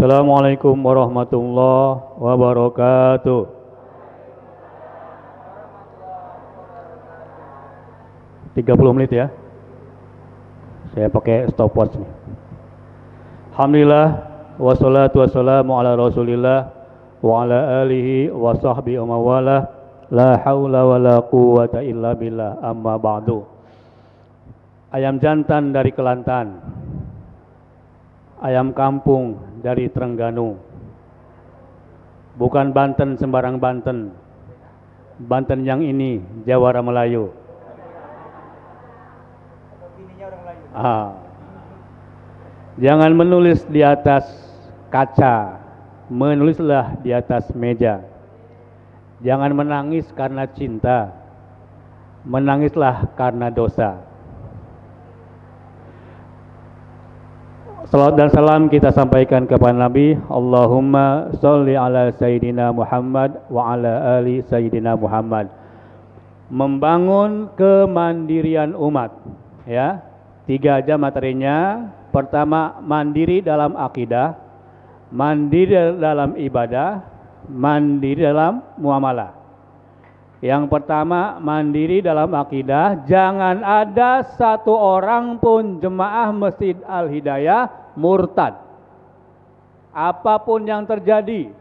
Assalamualaikum warahmatullahi wabarakatuh. 30 menit ya. Saya pakai stopwatch nih. Alhamdulillah wassalatu wassalamu ala Rasulillah wa ala alihi wa sahbihi wa mawalah. La haula wala quwwata illa billah, amma ba'du. Ayam jantan dari Kelantan, ayam kampung dari Trengganu. Bukan Banten sembarang Banten. Banten yang ini Jawara Melayu. Jangan menulis di atas kaca, menulislah di atas meja. Jangan menangis karena cinta, menangislah karena dosa. Salawat dan salam kita sampaikan kepada Nabi. Allahumma sholli ala Sayyidina Muhammad wa ala ali Sayyidina Muhammad. Membangun kemandirian umat. Ya, 3 aja materinya. Pertama, mandiri dalam akidah, mandiri dalam ibadah, mandiri dalam muamalah. Yang pertama, mandiri dalam akidah. Jangan ada satu orang pun jemaah Masjid Al-Hidayah murtad. Apapun yang terjadi,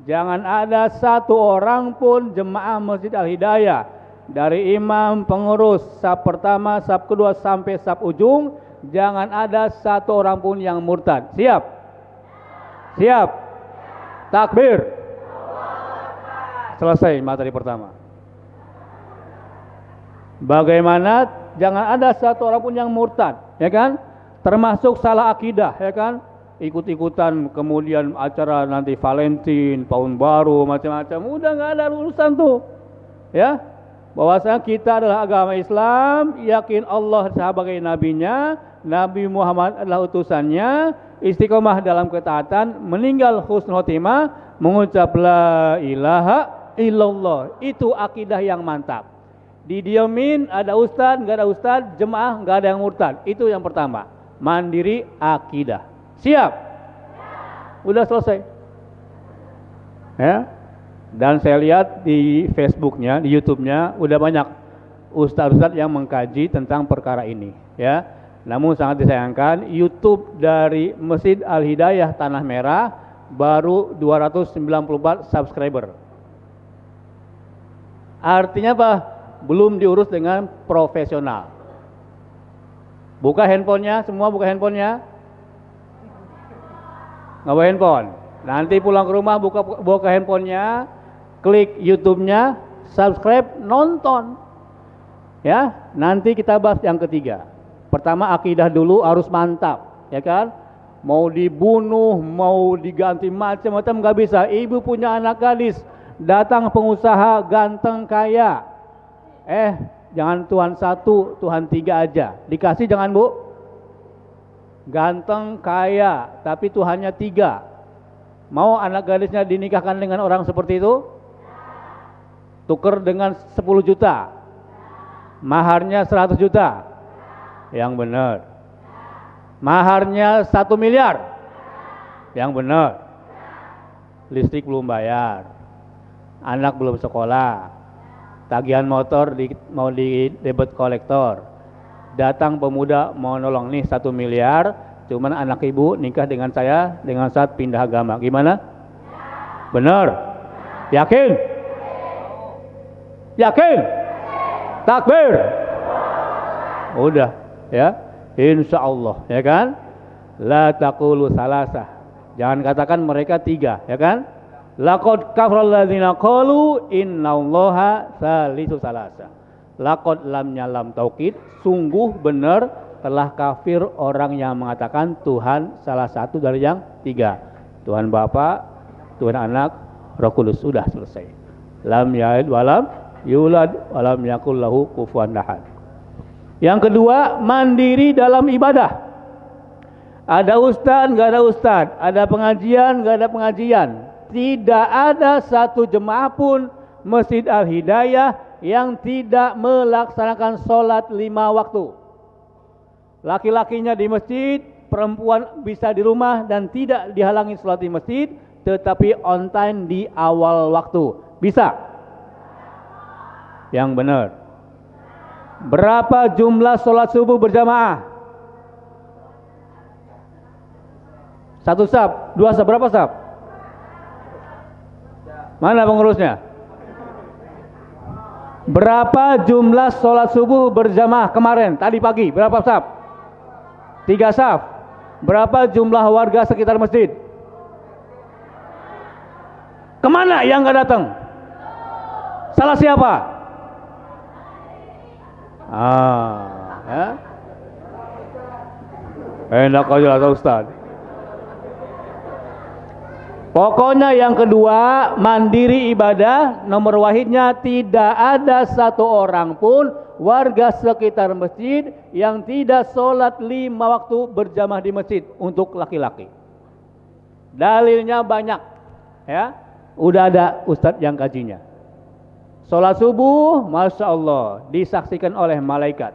jangan ada satu orang pun jemaah Masjid Al-Hidayah, dari imam, pengurus, saf pertama, saf kedua sampai saf ujung, jangan ada satu orang pun yang murtad. Siap? Siap? Takbir. Selesai materi pertama. Bagaimana jangan ada satu orang pun yang murtad, ya kan? Termasuk salah akidah, ya kan? Ikut-ikutan kemudian acara nanti Valentine, tahun baru, macam-macam. Udah nggak ada urusan tuh, ya. Bahwasanya kita adalah agama Islam, yakin Allah sebagai nabinya, Nabi Muhammad adalah utusannya, istiqomah dalam ketaatan, meninggal husnul khotimah, mengucap la ilaha illallah. Itu akidah yang mantap. Didiemin, ada ustad, nggak ada ustad, jemaah nggak ada yang murtad. Itu yang pertama, mandiri akidah. Siap? Udah selesai. Ya. Dan saya lihat di Facebooknya, di YouTube-nya, udah banyak ustadz-ustadz yang mengkaji tentang perkara ini. Ya. Namun sangat disayangkan, YouTube dari Masjid Al-Hidayah Tanah Merah baru 294 subscriber. Artinya apa? Belum diurus dengan profesional. Buka handphonenya, semua buka handphonenya. Nggak bawa handphone. Nanti pulang ke rumah buka handphonenya, klik YouTube-nya, subscribe, nonton. Ya, nanti kita bahas yang ketiga. Pertama, akidah dulu harus mantap, ya kan? Mau dibunuh, mau diganti macam-macam nggak bisa. Ibu punya anak gadis, datang pengusaha ganteng kaya. Jangan Tuhan 1, Tuhan 3 aja. Dikasih jangan, Bu. Ganteng, kaya, tapi Tuhannya 3. Mau anak gadisnya dinikahkan dengan orang seperti itu? Tuker dengan 10 juta. Maharnya 100 juta. Yang benar. Maharnya 1 miliar. Yang benar. Listrik belum bayar. Anak belum sekolah. Tagihan motor mau di debit kolektor. Datang pemuda mau nolong nih 1 miliar, cuman anak ibu nikah dengan saya dengan saat pindah agama. Gimana? Benar? Yakin? Yakin? Takbir? Udah, ya. Insya Allah, ya kan? La taqulu salasah. Jangan katakan mereka 3, ya kan? Laqad kafaral ladzina qalu innallaha salisu salasa. Laqad lamnya lam taukid, sungguh benar telah kafir orang yang mengatakan Tuhan salah satu dari yang 3. Tuhan Bapa, Tuhan Anak, Roh Kudus. Sudah selesai. Lam yalid walam yulad walam yakul lahu kufuwan ahad. Yang kedua, mandiri dalam ibadah. Ada ustaz, nggak ada ustaz. Ada pengajian, nggak ada pengajian. Tidak ada satu jemaah pun Masjid Al-Hidayah yang tidak melaksanakan sholat 5 waktu. Laki-lakinya di masjid, perempuan bisa di rumah dan tidak dihalangi sholat di masjid, tetapi on time di awal waktu. Bisa? Yang benar. Berapa jumlah sholat subuh berjamaah? Satu saf, dua saf, berapa saf? Mana pengurusnya? Berapa jumlah sholat subuh berjamaah kemarin, tadi pagi, berapa saf? 3 saf. Berapa jumlah warga sekitar masjid? Kemana yang nggak datang? Salah siapa? Ya. Enak aja lah Ustaz. Pokoknya yang kedua, mandiri ibadah, nomor wahidnya tidak ada satu orang pun warga sekitar masjid yang tidak sholat 5 waktu berjamaah di masjid untuk laki-laki. Dalilnya banyak, ya. Udah ada ustadz yang kajinya. Sholat subuh, masya Allah, disaksikan oleh malaikat.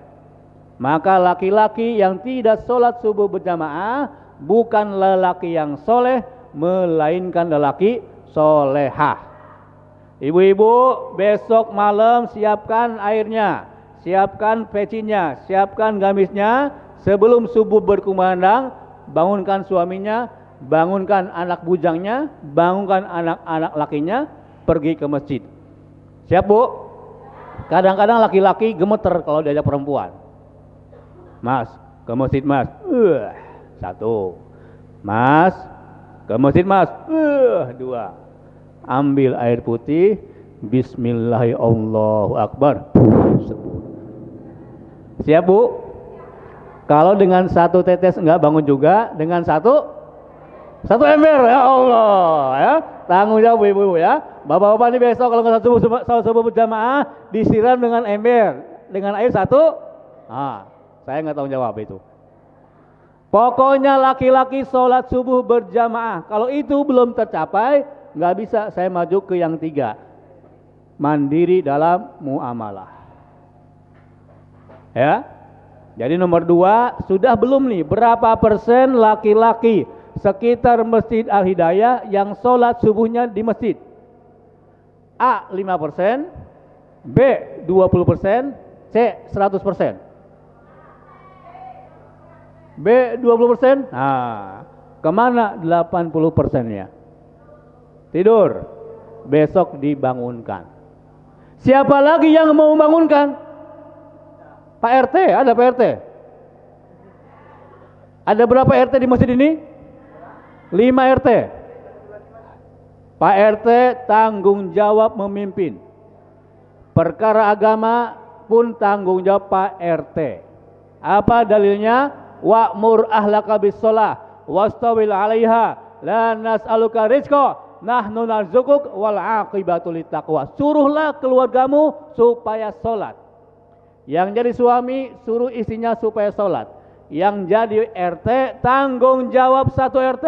Maka laki-laki yang tidak sholat subuh berjamaah bukan lelaki yang soleh, melainkan lelaki solehah. Ibu-ibu, besok malam siapkan airnya, siapkan pecinya, siapkan gamisnya. Sebelum subuh berkumandang, bangunkan suaminya, bangunkan anak bujangnya, bangunkan anak-anak lakinya, pergi ke masjid. Siap bu? Kadang-kadang laki-laki gemeter kalau diajak perempuan. Mas, ke masjid mas. Satu. Mas, ke masjid mas. 2. Ambil air putih. Bismillahirrahmanirrahim. Siap bu? Kalau dengan 1 tetes enggak bangun juga, dengan 1 ember, ya Allah, ya. Tanggung jawab ibu-ibu ya. Bapak-bapak ini besok kalau nggak sholat subuh berjamaah disiram dengan ember, dengan air 1. Saya nggak tahu jawab itu. Pokoknya laki-laki sholat subuh berjamaah. Kalau itu belum tercapai, nggak bisa saya maju ke yang 3. Mandiri dalam muamalah. Ya. Jadi nomor 2, sudah belum nih berapa persen laki-laki sekitar Masjid Al-Hidayah yang sholat subuhnya di masjid? A 5%, B 20%, C 100%. B 20%. Kemana 80%-nya? Tidur. Besok dibangunkan. Siapa lagi yang mau membangunkan? Pak RT, ada Pak RT? Ada berapa RT di masjid ini? 5 RT. Pak RT tanggung jawab memimpin. Perkara agama pun tanggung jawab Pak RT. Apa dalilnya? Wa'mur ahlaka bis-shalah wastawil 'alaiha la nas'aluka rizqa nahnu narzuquk wal 'aqibatu littaqwa. Suruhlah keluargamu supaya sholat. Yang jadi suami suruh istrinya supaya sholat. Yang jadi RT tanggung jawab 1 RT.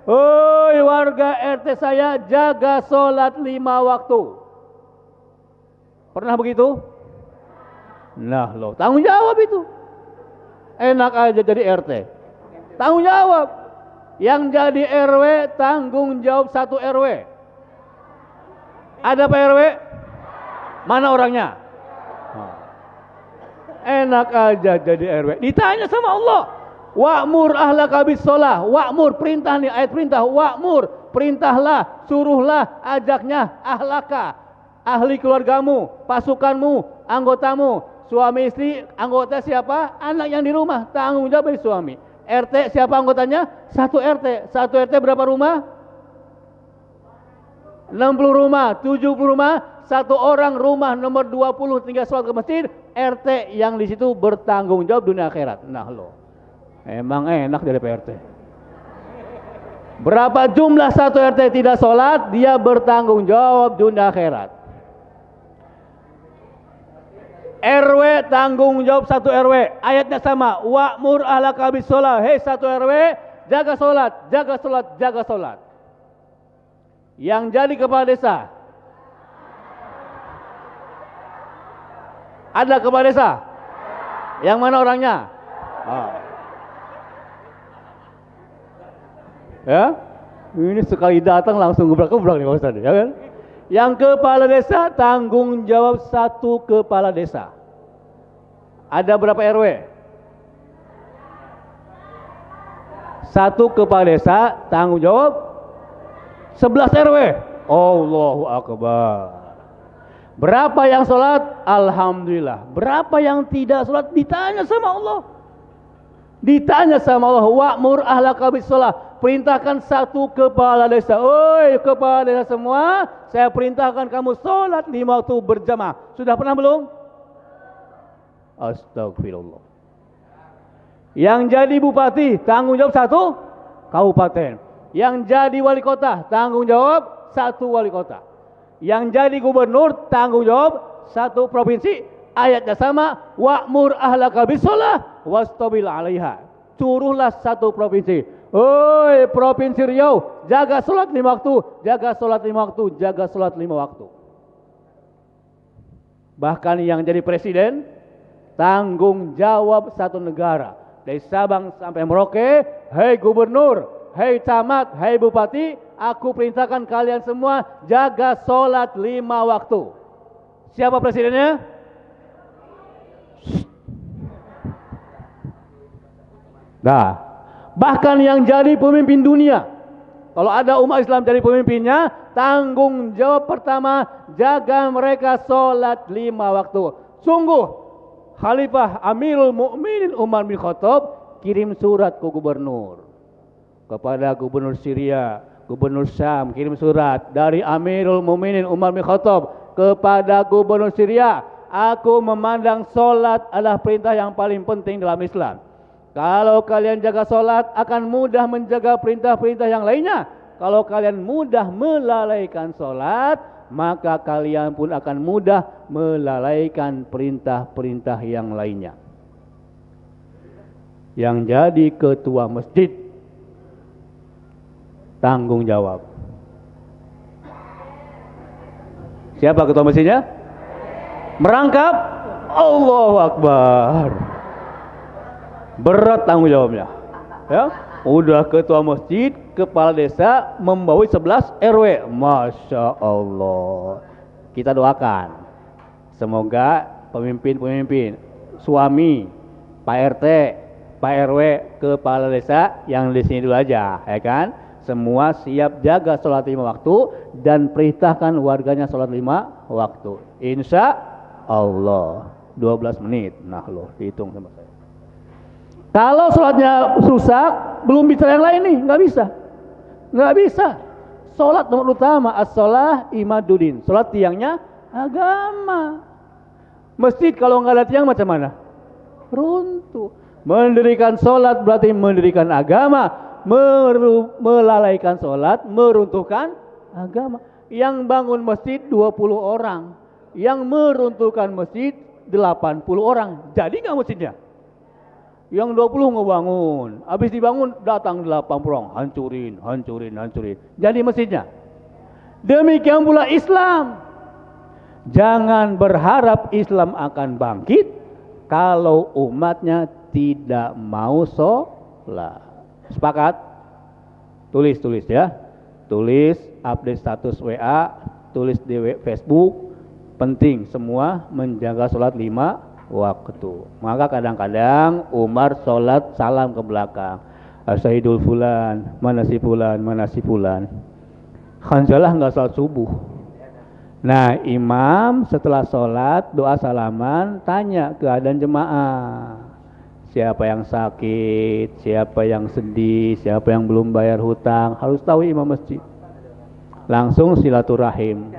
Hoi warga RT saya, jaga sholat 5 waktu. Pernah begitu? Nah loh, tanggung jawab itu. Enak aja jadi RT. Tanggung jawab. Yang jadi RW tanggung jawab 1 RW. Ada Pak RW? Mana orangnya? Enak aja jadi RW. Ditanya sama Allah. Wa'mur ahlaka bis-shalah. Wa'mur, perintah nih, ayat perintah. Wa'mur, perintahlah, suruhlah, ajaknya ahlaka, ahli keluargamu, pasukanmu, anggotamu, suami istri, anggota siapa? Anak yang di rumah, tanggung jawab dari suami. RT siapa anggotanya? 1 RT. 1 RT berapa rumah? 60 rumah, 70 rumah, 1 orang rumah nomor 20 tinggal sholat ke masjid. RT yang di situ bertanggung jawab dunia akhirat. Nah lo, emang enak dari PRT. Berapa jumlah 1 RT tidak sholat, dia bertanggung jawab dunia akhirat. RW tanggung jawab 1 RW. Ayatnya sama. Wa'mur ahlaka bis-shalah. Hei 1 RW, jaga sholat, jaga sholat, jaga sholat. Yang jadi kepala desa, ada kepala desa? Yang mana orangnya? Ya, ini sekali datang langsung gebrak-gebrak nih Pak Ustadz, ya kan? Yang kepala desa tanggung jawab satu kepala desa. Ada berapa RW? Satu kepala desa tanggung jawab 11 RW. Allahu Akbar. Berapa yang sholat? Alhamdulillah. Berapa yang tidak sholat? Ditanya sama Allah. Ditanya sama Allah. Wa'mur ahlaka bis-sholah. Perintahkan satu kepala desa. Oi kepala desa semua, saya perintahkan kamu sholat 5 waktu berjamaah. Sudah pernah belum? Astagfirullah. Yang jadi bupati tanggung jawab satu kabupaten. Yang jadi wali kota tanggung jawab satu wali kota. Yang jadi gubernur tanggung jawab satu provinsi. Ayatnya sama, wa'mur ahlaka bis-sholah wastabil 'alaiha. Suruhlah satu provinsi. Oi provinsi Riau, jaga sholat 5 waktu, jaga sholat 5 waktu, jaga sholat 5 waktu. Bahkan yang jadi presiden tanggung jawab satu negara. Dari Sabang sampai Merauke, hei gubernur, hei camat, hei bupati, aku perintahkan kalian semua jaga sholat 5 waktu. Siapa presidennya? Nah, bahkan yang jadi pemimpin dunia, kalau ada umat Islam jadi pemimpinnya, tanggung jawab pertama jaga mereka sholat 5 waktu. Sungguh Khalifah Amirul Mukminin Umar bin Khattab kirim surat ke gubernur, kepada gubernur Syria, gubernur Syam, kirim surat dari Amirul Mukminin Umar bin Khattab kepada gubernur Syria. Aku memandang sholat adalah perintah yang paling penting dalam Islam. Kalau kalian jaga sholat, akan mudah menjaga perintah-perintah yang lainnya. Kalau kalian mudah melalaikan sholat, maka kalian pun akan mudah melalaikan perintah-perintah yang lainnya. Yang jadi ketua masjid tanggung jawab. Siapa ketua masjidnya? Merangkap. Allahu Akbar. Berat tanggung jawabnya. Ya, udah ketua masjid, kepala desa, membawa 11 RW. Masya Allah. Kita doakan semoga pemimpin-pemimpin, suami, Pak RT, Pak RW, kepala desa yang di sini dulu aja, ya kan? Semua siap jaga sholat 5 waktu dan perintahkan warganya sholat 5 waktu. Insya Allah 12 menit. Nah loh, dihitung sama saya. Kalau sholatnya rusak, belum bicara yang lain nih, nggak bisa. Nggak bisa. Sholat nomor utama, as-sholah imaduddin. Sholat tiangnya agama. Masjid kalau nggak ada tiang macam mana? Runtuh. Mendirikan sholat berarti mendirikan agama. Melalaikan sholat, meruntuhkan agama. Yang bangun masjid 20 orang. Yang meruntuhkan masjid 80 orang. Jadi nggak masjidnya? Yang 20 ngebangun, habis dibangun datang 80 orang, hancurin. Jadi masjidnya. Demikian pula Islam. Jangan berharap Islam akan bangkit kalau umatnya tidak mau sholat. Sepakat? Tulis ya. Tulis, update status WA, tulis di Facebook. Penting semua menjaga sholat 5 waktu. Maka kadang-kadang Umar sholat salam ke belakang. Asyhadul fulan, mana si fulan. Hanzalah nggak sholat subuh. Nah imam setelah sholat doa salaman tanya keadaan jemaah. Siapa yang sakit, siapa yang sedih, siapa yang belum bayar hutang, harus tahu imam masjid. Langsung silaturahim.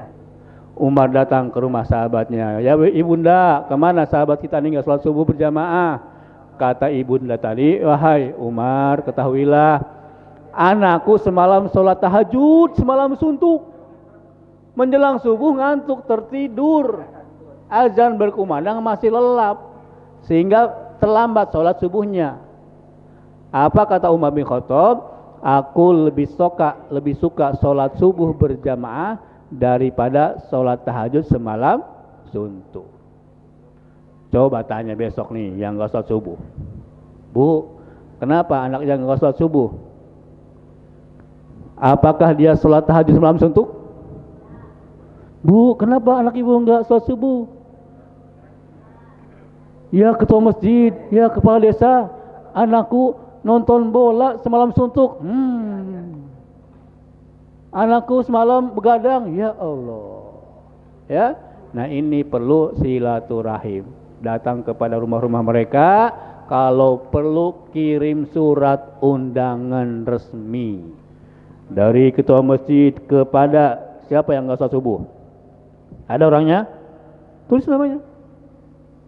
Umar datang ke rumah sahabatnya. Ya ibunda, kemana sahabat kita nih nggak sholat subuh berjamaah? Kata ibunda tadi, wahai Umar, ketahuilah, anakku semalam sholat tahajud, semalam suntuk. Menjelang subuh ngantuk tertidur. Azan berkumandang masih lelap, sehingga terlambat sholat subuhnya. Apa kata Umar bin Khattab? Aku lebih suka sholat subuh berjamaah daripada sholat tahajud semalam suntuk. Coba tanya besok nih yang gak sholat subuh. Bu, kenapa anaknya gak sholat subuh? Apakah dia sholat tahajud malam suntuk? Bu, kenapa anak ibu enggak sholat subuh? Ya ketua masjid, ya kepala desa, anakku nonton bola semalam suntuk. Anakku semalam begadang. Ya Allah. Ya. Nah ini perlu silaturahim. Datang kepada rumah-rumah mereka. Kalau perlu kirim surat undangan resmi dari ketua masjid kepada siapa yang nggak sholat subuh. Ada orangnya? Tulis namanya.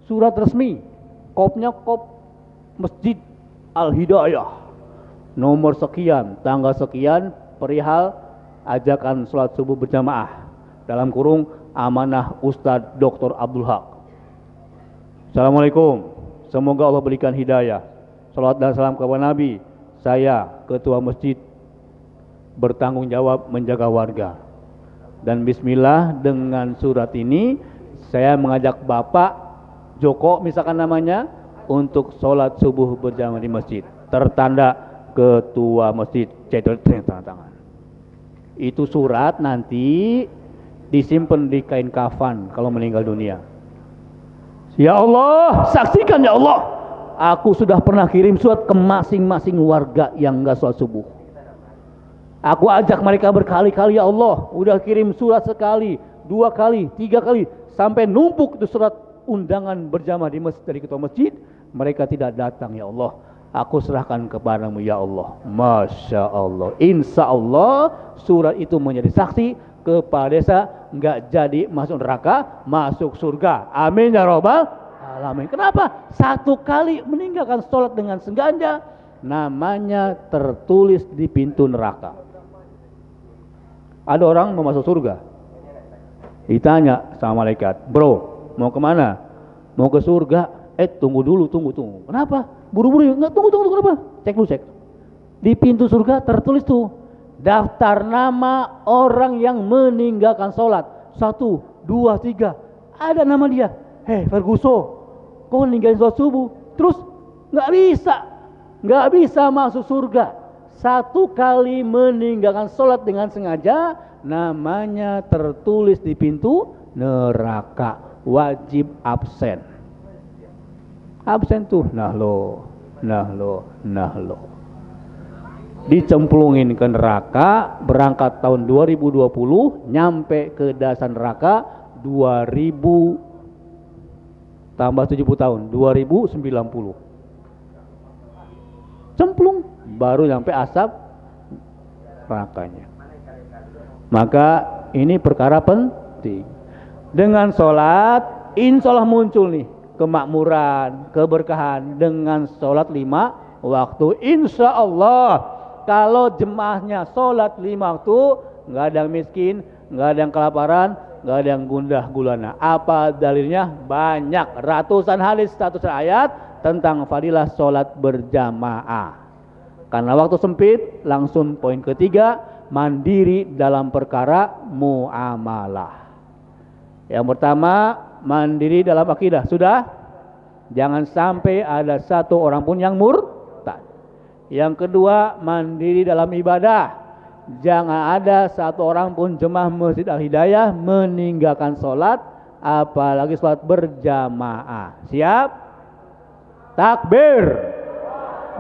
Surat resmi. Kopnya kop Masjid Al-Hidayah. Nomor sekian, tanggal sekian, perihal ajakan sholat subuh berjamaah. Dalam kurung amanah Ustadz Dr. Abdul Haq. Assalamualaikum. Semoga Allah berikan hidayah. Salat dan salam kepada Nabi. Saya ketua masjid bertanggung jawab menjaga warga. Dan bismillah dengan surat ini saya mengajak Bapak Joko misalkan namanya untuk sholat subuh berjamaah di masjid. Tertanda ketua masjid, cedol tanda tangan. Itu surat nanti disimpan di kain kafan kalau meninggal dunia. Ya Allah, saksikan ya Allah, aku sudah pernah kirim surat ke masing-masing warga yang enggak sholat subuh. Aku ajak mereka berkali-kali, ya Allah, udah kirim surat sekali, 2 kali, 3 kali, sampai numpuk itu surat undangan berjamaah di masjid dari ketua masjid. Mereka tidak datang, ya Allah. Aku serahkan kepadamu, ya Allah. Masya Allah. Insya Allah surat itu menjadi saksi kepala desa nggak jadi masuk neraka, masuk surga. Amin ya robbal alamin. Kenapa? 1 kali meninggalkan sholat dengan sengaja, namanya tertulis di pintu neraka. Ada orang mau masuk surga, ditanya sama malaikat, bro, mau kemana? Mau ke surga? Tunggu dulu. Kenapa? Buru-buru? Enggak, tunggu, kenapa? Cek dulu. Di pintu surga tertulis tuh, daftar nama orang yang meninggalkan sholat. 1, 2, 3. Ada nama dia. Ferguso, kau ninggalin sholat subuh. Terus nggak bisa masuk surga. 1 kali meninggalkan sholat dengan sengaja, namanya tertulis di pintu neraka. Wajib absen. Absen tuh, nah lo. Dicemplungin ke neraka, berangkat tahun 2020, nyampe ke dasar neraka 2000 tambah 70 tahun, 2090. Cemplung, baru nyampe asap nerakanya. Maka ini perkara penting. Dengan sholat, insya Allah muncul nih kemakmuran, keberkahan dengan sholat 5 waktu. Insya Allah kalau jemaahnya sholat 5 waktu, nggak ada yang miskin, nggak ada yang kelaparan, nggak ada yang gundah gulana. Apa dalilnya? Banyak, ratusan hadis, ratusan ayat tentang fadilah sholat berjamaah. Karena waktu sempit, langsung poin ketiga, mandiri dalam perkara muamalah. Yang pertama, mandiri dalam akidah. Sudah? Jangan sampai ada 1 orang pun yang murtad. Yang kedua, mandiri dalam ibadah. Jangan ada 1 orang pun jemaah Masjid Al-Hidayah meninggalkan sholat, apalagi sholat berjamaah. Siap? Takbir.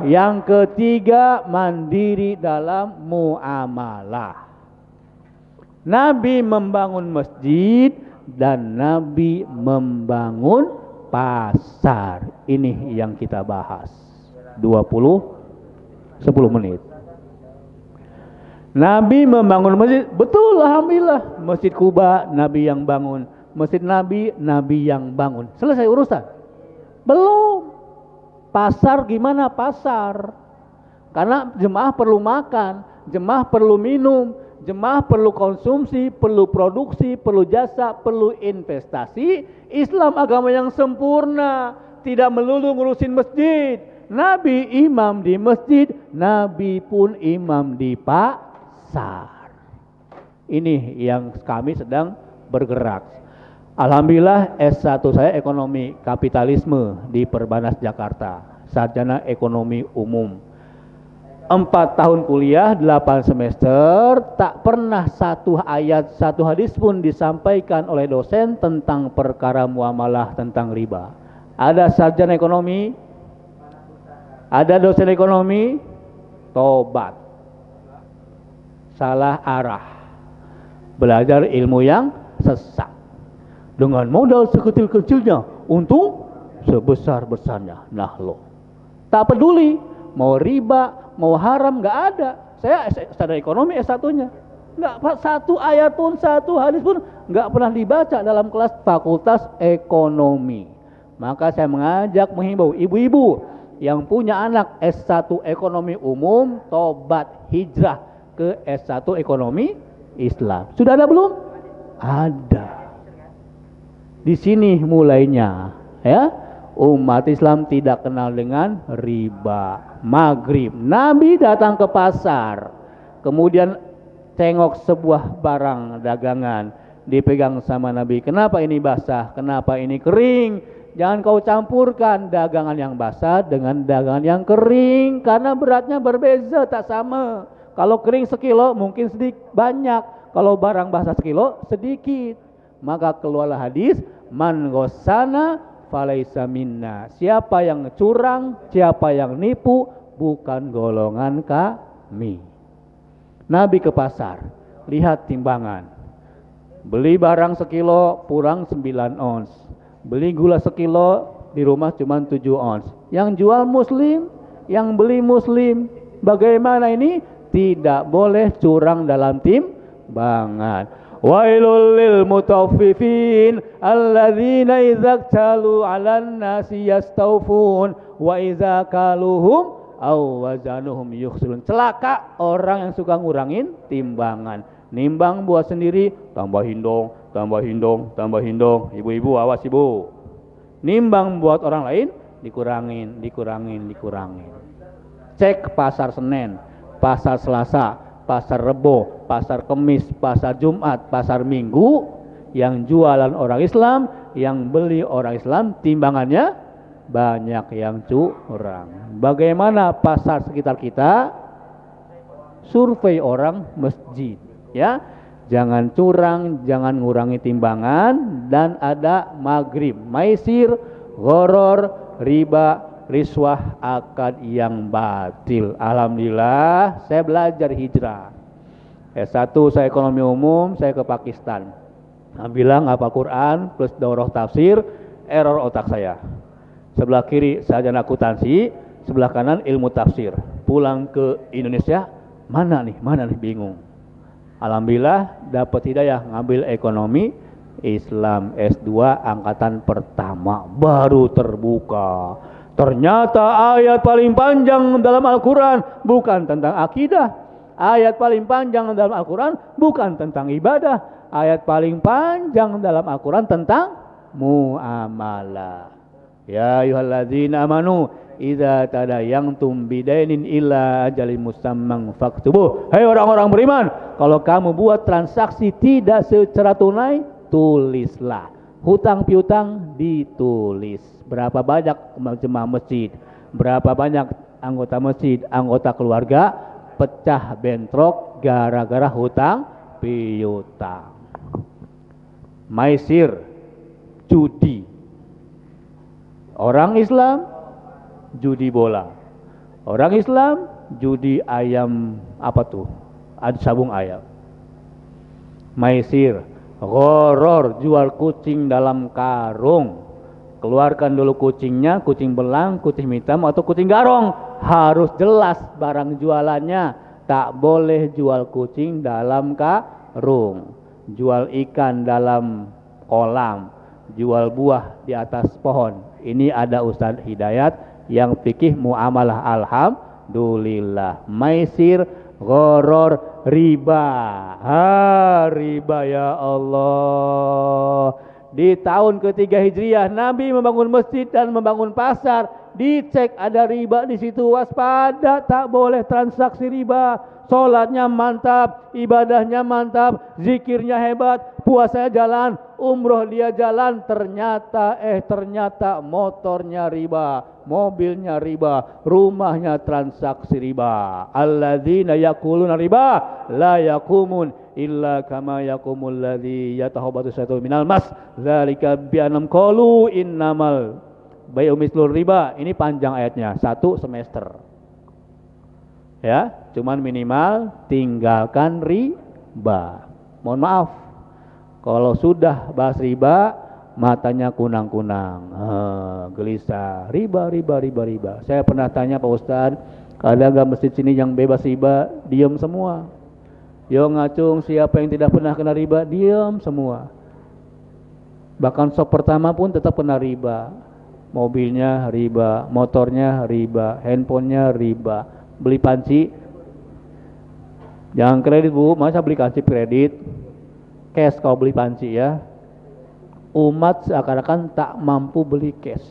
Yang ketiga, mandiri dalam muamalah. Nabi membangun masjid dan Nabi membangun pasar. Ini yang kita bahas. 10 menit. Nabi membangun masjid, betul, alhamdulillah. Masjid Kuba Nabi yang bangun, Masjid Nabi yang bangun. Selesai urusan? Belum. Pasar gimana pasar? Karena jemaah perlu makan, jemaah perlu minum, jemaah perlu konsumsi, perlu produksi, perlu jasa, perlu investasi. Islam agama yang sempurna, tidak melulu ngurusin masjid. Nabi imam di masjid, Nabi pun imam di pasar. Ini yang kami sedang bergerak. Alhamdulillah S1 saya ekonomi kapitalisme di Perbanas Jakarta, sarjana ekonomi umum. 4 tahun kuliah, 8 semester, tak pernah satu ayat, satu hadis pun disampaikan oleh dosen tentang perkara muamalah, tentang riba. Ada sarjana ekonomi, ada dosen ekonomi, tobat, salah arah, belajar ilmu yang sesat, dengan modal sekecil-kecilnya, untung sebesar-besarnya. Nah lo, tak peduli mau riba, mau haram, nggak ada. Saya sarjana ekonomi S1-nya, nggak satu ayat pun, satu hadis pun nggak pernah dibaca dalam kelas fakultas ekonomi. Maka saya menghimbau ibu-ibu yang punya anak S1 ekonomi umum, tobat hijrah ke S1 ekonomi Islam. Sudah ada belum? Ada. Di sini mulainya, ya. Umat Islam tidak kenal dengan riba. Maghrib, Nabi datang ke pasar, kemudian tengok sebuah barang dagangan, dipegang sama Nabi. Kenapa ini basah? Kenapa ini kering? Jangan kau campurkan dagangan yang basah dengan dagangan yang kering, karena beratnya berbeza, tak sama. Kalau kering sekilo mungkin sedikit banyak, kalau barang basah sekilo sedikit. Maka keluarlah hadis, man ghassana falaisa minna. Siapa yang curang, siapa yang nipu, bukan golongan kami. Nabi ke pasar, lihat timbangan. Beli barang sekilo kurang 9 ons. Beli gula sekilo, di rumah cuma 7 ons. Yang jual muslim, yang beli muslim. Bagaimana ini? Tidak boleh curang dalam timbangan. Wailul lil mutaffifin alladzina idza talu 'alan nasi yastawfun wa idza kaluhum aw wazanuhum yukhsirun. Celaka orang yang suka ngurangin timbangan. Nimbang buat sendiri, tambahin dong, tambahin dong, tambahin dong. Ibu-ibu awas ibu. Nimbang buat orang lain, dikurangin, dikurangin, dikurangin. Cek pasar Senin, pasar Selasa, pasar Rebo, pasar Kemis, pasar Jumat, pasar Minggu, yang jualan orang Islam, yang beli orang Islam, timbangannya banyak yang curang. Bagaimana pasar sekitar kita? Survei orang masjid, ya. Jangan curang, jangan ngurangi timbangan, dan ada maghrib, maisir, gharar, riba, riswah, akad yang batil. Alhamdulillah saya belajar hijrah. S1 saya ekonomi umum, saya ke Pakistan. Bilang apa Quran plus daurah tafsir, error otak saya. Sebelah kiri sarjana akuntansi, sebelah kanan ilmu tafsir. Pulang ke Indonesia, mana nih bingung. Alhamdulillah dapat hidayah, ngambil ekonomi Islam S2 angkatan pertama, baru terbuka. Ternyata ayat paling panjang dalam Al-Quran bukan tentang akidah. Ayat paling panjang dalam Al-Quran bukan tentang ibadah. Ayat paling panjang dalam Al-Quran tentang muamalah. Ya ayyuhalladzina amanu idza tadayantum bidainin illa ajalin musamman faktubuh. Hai orang-orang beriman, kalau kamu buat transaksi tidak secara tunai, tulislah. Hutang piutang ditulis. Berapa banyak jemaah masjid, berapa banyak anggota masjid, anggota keluarga pecah bentrok gara-gara hutang piutang. Maisir, judi. Orang Islam judi bola. Orang Islam judi ayam, apa tuh? Ada sabung ayam. Maisir, gharar, jual kucing dalam karung. Keluarkan dulu kucingnya, kucing belang, kucing hitam atau kucing garong. Harus jelas barang jualannya. Tak boleh jual kucing dalam karung, jual ikan dalam kolam, jual buah di atas pohon. Ini ada Ustadz Hidayat yang fikih muamalah, alhamdulillah. Maisir, gharar, riba. Riba ya Allah. Di tahun ketiga Hijriah Nabi membangun masjid dan membangun pasar. Dicek ada riba di situ, waspada, tak boleh transaksi riba. Sholatnya mantap, ibadahnya mantap, zikirnya hebat, puasanya jalan, umroh dia jalan, ternyata motornya riba, mobilnya riba, rumahnya transaksi riba. Alladzina yakuluna riba la yakumun illa kama yakumul ladzi yatahabbatu syaitan minal mas. Dzalika bi annam qalu innamal bai'u mislur riba. Ini panjang ayatnya, 1 semester. Ya, cuman minimal tinggalkan riba. Mohon maaf, kalau sudah bahas riba, matanya kunang-kunang, gelisah, riba. Saya pernah tanya Pak Ustadz, ada nggak masjid sini yang bebas riba? Diam semua. Yo ngacung, siapa yang tidak pernah kena riba? Diam semua. Bahkan sop pertama pun tetap kena riba. Mobilnya riba, motornya riba, handphonenya riba. Beli panci, jangan kredit Bu, masa beli panci kredit? Cash kalau beli panci ya. Umat seakan-akan tak mampu beli cash.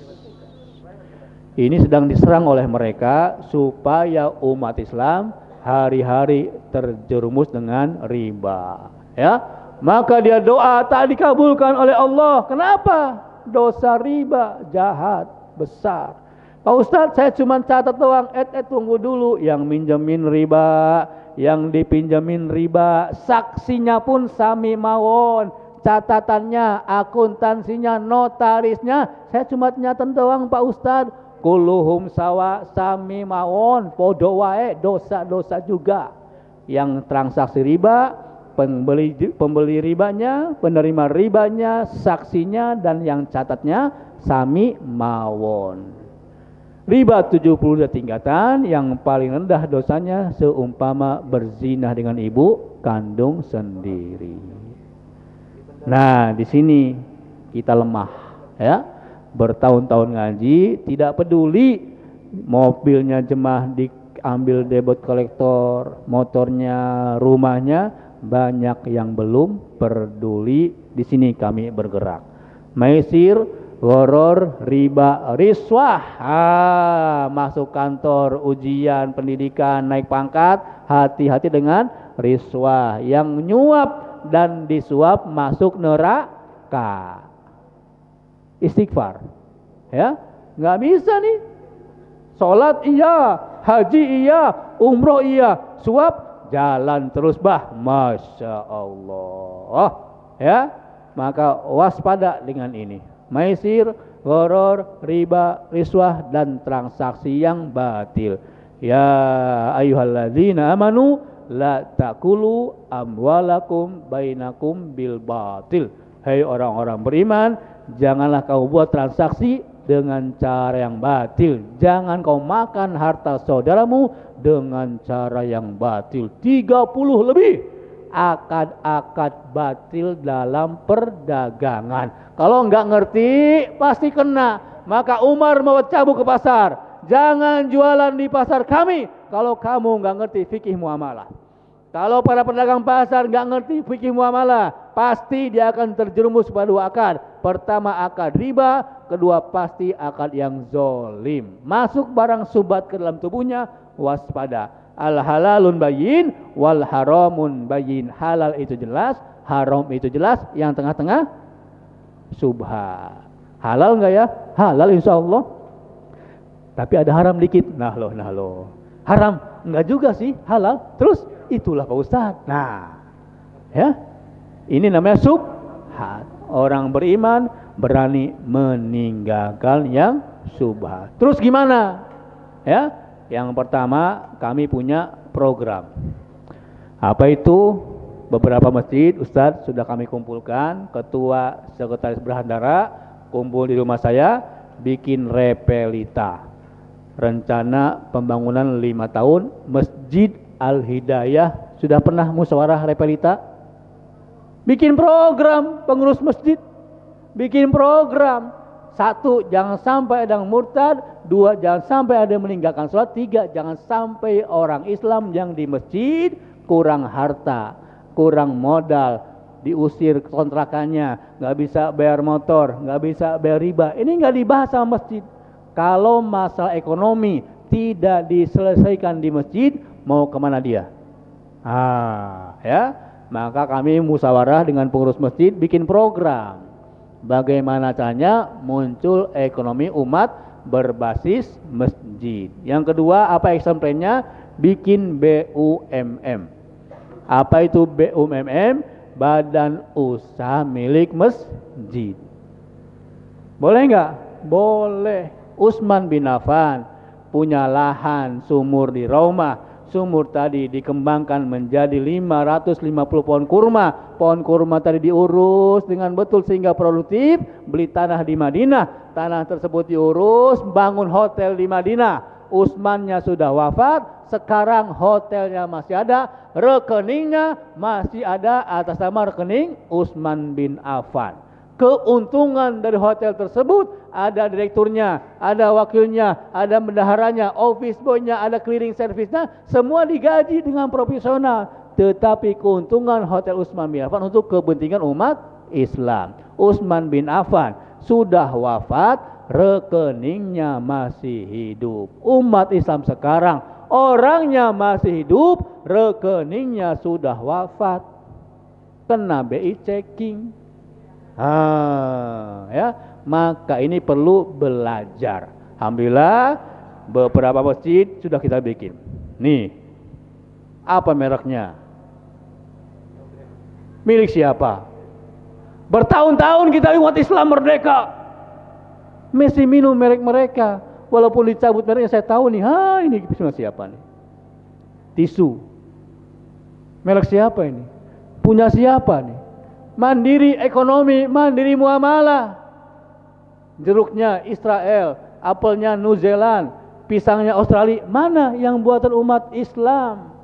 Ini sedang diserang oleh mereka supaya umat Islam hari-hari terjerumus dengan riba. Ya, maka dia doa tak dikabulkan oleh Allah. Kenapa? Dosa riba jahat besar. Pak Ustadz, saya cuma catat doang. Tunggu dulu. Yang minjemin riba, yang dipinjemin riba, saksinya pun sami mawon, catatannya, akuntansinya, notarisnya, saya cuma nyatet doang Pak Ustadz. Kulluhum sawa, sami mawon, podo wae, dosa-dosa juga. Yang transaksi riba, pembeli ribanya, penerima ribanya, saksinya, dan yang catatnya sami mawon. Riba 72 tingkatan, yang paling rendah dosanya seumpama berzina dengan ibu kandung sendiri. Nah, di sini kita lemah, ya. Bertahun-tahun ngaji, tidak peduli mobilnya jemaah diambil debit kolektor, motornya, rumahnya, banyak yang belum peduli. Di sini kami bergerak. Maisir, goror, riba, riswah, masuk kantor, ujian, pendidikan, naik pangkat, hati-hati dengan riswah. Yang nyuap dan disuap masuk neraka. Istighfar, ya, nggak bisa nih. Sholat iya, haji iya, umroh iya, suap jalan terus masya Allah, ya. Maka waspada dengan ini. Maisir, gharor, riba, riswah, dan transaksi yang batil. Ya ayyuhalladzina amanu la ta'kulu amwalakum bainakum bil batil. Hai orang-orang beriman, janganlah kau buat transaksi dengan cara yang batil. Jangan kau makan harta saudaramu dengan cara yang batil. 30 lebih akad-akad batil dalam perdagangan. Kalau enggak ngerti pasti kena. Maka Umar mau cabut ke pasar. Jangan jualan di pasar kami kalau kamu enggak ngerti fikih muamalah. Kalau para pedagang pasar enggak ngerti fikih muamalah, pasti dia akan terjerumus pada 2 akad. Pertama akad riba, kedua pasti akad yang zolim. Masuk barang subhat ke dalam tubuhnya, waspada. Al halalun bayyin wal haramun bayyin. Halal itu jelas, haram itu jelas, yang tengah-tengah subhat. Halal enggak ya? Halal insya Allah. Tapi ada haram dikit. Nah loh. Haram enggak juga sih, halal. Terus itulah Pak Ustadz. Nah, ya. Ini namanya subhat. Orang beriman berani meninggalkan yang subhat. Terus gimana? Ya. Yang pertama, kami punya program. Apa itu? Beberapa masjid Ustadz sudah kami kumpulkan, ketua sekretaris berhandara kumpul di rumah saya, bikin repelita. Rencana pembangunan 5 tahun Masjid Al-Hidayah. Sudah pernah musyawarah repelita? Bikin program pengurus masjid. Bikin program. 1, jangan sampai ada yang murtad. 2, jangan sampai ada yang meninggalkan sholat. 3, jangan sampai orang Islam yang di masjid kurang harta, kurang modal, diusir kontrakannya, nggak bisa bayar motor, nggak bisa bayar riba. Ini nggak dibahas sama masjid. Kalau masalah ekonomi tidak diselesaikan di masjid, mau kemana dia? Ya. Maka kami musyawarah dengan pengurus masjid bikin program. Bagaimana caranya muncul ekonomi umat berbasis masjid. Yang kedua, apa action plan-nya? Bikin BUMM. Apa itu BUMM? Badan usaha milik masjid. Boleh nggak? Boleh. Utsman bin Affan punya lahan sumur di Raumah. Sumur tadi dikembangkan menjadi 550 pohon kurma. Pohon kurma tadi diurus dengan betul sehingga produktif. Beli tanah di Madinah. Tanah tersebut diurus, bangun hotel di Madinah. Utsmannya sudah wafat, sekarang hotelnya masih ada, rekeningnya masih ada atas nama rekening Utsman bin Affan. Keuntungan dari hotel tersebut ada direkturnya, ada wakilnya, ada bendaharanya, office boy-nya, ada cleaning service-nya, semua digaji dengan profesional. Tetapi keuntungan hotel Utsman bin Affan untuk kepentingan umat Islam. Utsman bin Affan sudah wafat, rekeningnya masih hidup. Umat Islam sekarang orangnya masih hidup, rekeningnya sudah wafat, kena BI checking. Ya, maka ini perlu belajar. Alhamdulillah beberapa masjid sudah kita bikin. Nih, apa mereknya? Milik siapa? Bertahun-tahun kita umat Islam merdeka masih minum merek mereka. Walaupun dicabut mereknya, saya tahu nih, ini punya siapa nih? Tisu. Merek siapa ini? Punya siapa nih? Mandiri ekonomi, mandiri muamalah. Jeruknya Israel, apelnya New Zealand, pisangnya Australia. Mana yang buatan umat Islam?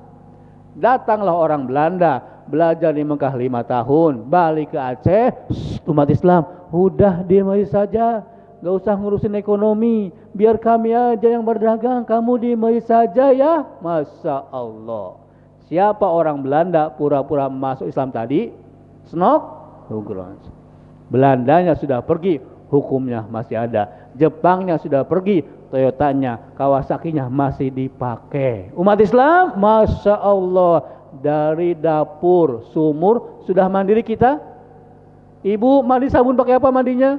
Datanglah orang Belanda, belajar di Mekah 5 tahun, balik ke Aceh, umat Islam, udah diam aja saja, gak usah ngurusin ekonomi, biar kami aja yang berdagang, kamu diam aja saja ya. Masya Allah. Siapa orang Belanda pura-pura masuk Islam tadi? Snok, Belandanya sudah pergi, hukumnya masih ada. Jepangnya sudah pergi, Toyotanya, Kawasakinya masih dipakai. Umat Islam, Masya Allah, dari dapur, sumur, sudah mandiri kita. Ibu mandi sabun pakai apa mandinya?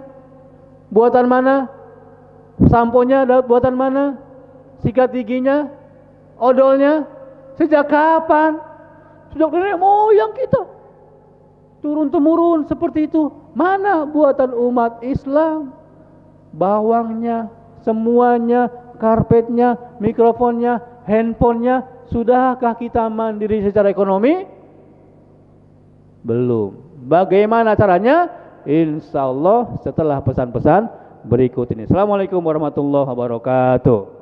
Buatan mana? Samponya buatan mana? Sikat giginya? Odolnya? Sejak kapan? Sejak nenek moyang kita. Turun-temurun seperti itu. Mana buatan umat Islam? Bawangnya, semuanya, karpetnya, mikrofonnya, handphonenya. Sudahkah kita mandiri secara ekonomi? Belum. Bagaimana caranya? Insya Allah setelah pesan-pesan berikut ini. Assalamualaikum warahmatullahi wabarakatuh.